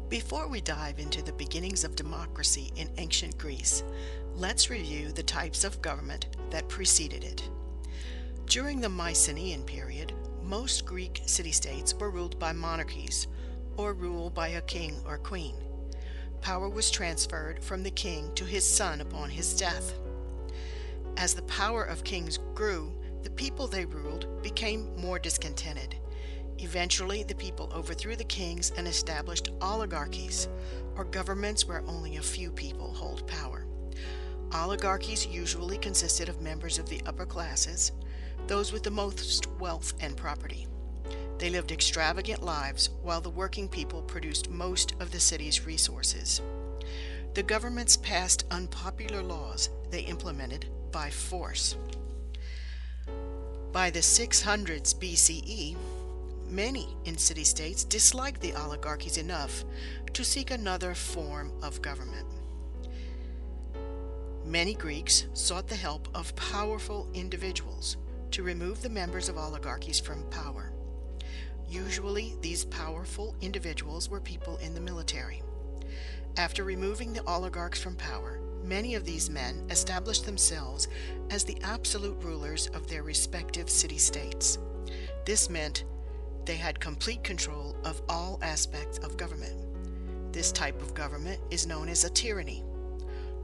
Before we dive into the beginnings of democracy in ancient Greece, let's review the types of government that preceded it. During the Mycenaean period, most Greek city-states were ruled by monarchies, or ruled by a king or queen. Power was transferred from the king to his son upon his death. As the power of kings grew, the people they ruled became more discontented. Eventually, the people overthrew the kings and established oligarchies, or governments where only a few people hold power. Oligarchies usually consisted of members of the upper classes, those with the most wealth and property. They lived extravagant lives while the working people produced most of the city's resources. The governments passed unpopular laws they implemented by force. By the 600s BCE, many in city-states disliked the oligarchies enough to seek another form of government. Many Greeks sought the help of powerful individuals to remove the members of oligarchies from power. Usually, these powerful individuals were people in the military. After removing the oligarchs from power, many of these men established themselves as the absolute rulers of their respective city-states. This meant they had complete control of all aspects of government. This type of government is known as a tyranny.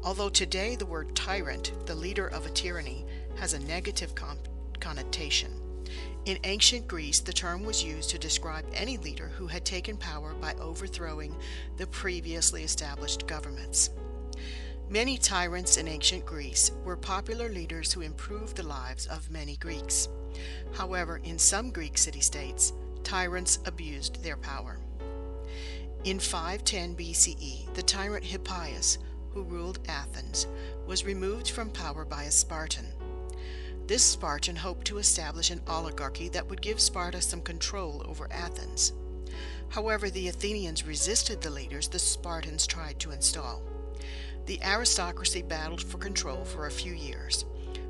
Although today the word tyrant, the leader of a tyranny, has a negative connotation, in ancient Greece the term was used to describe any leader who had taken power by overthrowing the previously established governments. Many tyrants in ancient Greece were popular leaders who improved the lives of many Greeks. However, in some Greek city-states, tyrants abused their power. In 510 BCE, the tyrant Hippias, who ruled Athens, was removed from power by a Spartan. This Spartan hoped to establish an oligarchy that would give Sparta some control over Athens. However, the Athenians resisted the leaders the Spartans tried to install. The aristocracy battled for control for a few years,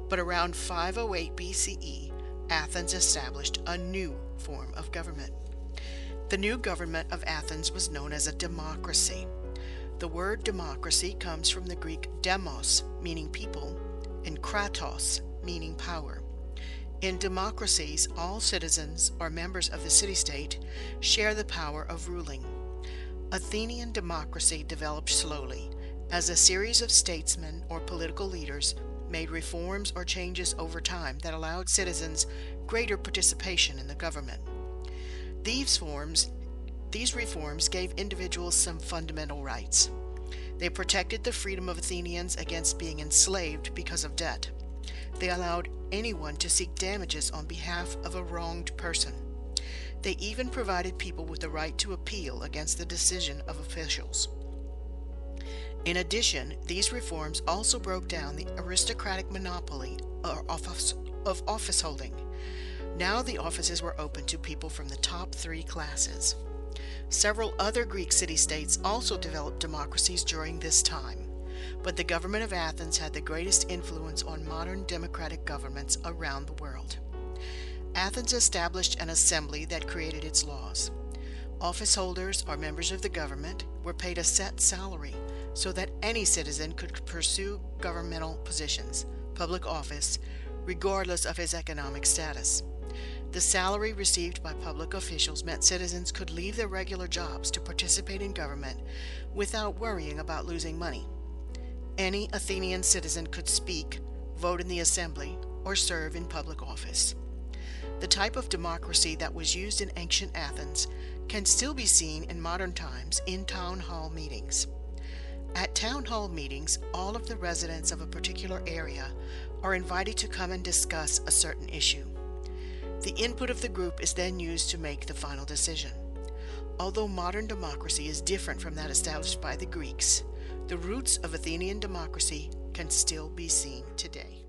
but around 508 BCE, Athens established a new form of government. The new government of Athens was known as a democracy. The word democracy comes from the Greek demos, meaning people, and kratos, meaning power. In democracies, all citizens or members of the city-state share the power of ruling. Athenian democracy developed slowly, as a series of statesmen or political leaders made reforms or changes over time that allowed citizens greater participation in the government. These reforms gave individuals some fundamental rights. They protected the freedom of Athenians against being enslaved because of debt. They allowed anyone to seek damages on behalf of a wronged person. They even provided people with the right to appeal against the decision of officials. In addition, these reforms also broke down the aristocratic monopoly of office holding. Now the offices were open to people from the top three classes. Several other Greek city-states also developed democracies during this time, but the government of Athens had the greatest influence on modern democratic governments around the world. Athens established an assembly that created its laws. Office holders or members of the government were paid a set salary so that any citizen could pursue governmental positions, public office, regardless of his economic status. The salary received by public officials meant citizens could leave their regular jobs to participate in government without worrying about losing money. Any Athenian citizen could speak, vote in the assembly, or serve in public office. The type of democracy that was used in ancient Athens can still be seen in modern times in town hall meetings. At town hall meetings, all of the residents of a particular area are invited to come and discuss a certain issue. The input of the group is then used to make the final decision. Although modern democracy is different from that established by the Greeks, the roots of Athenian democracy can still be seen today.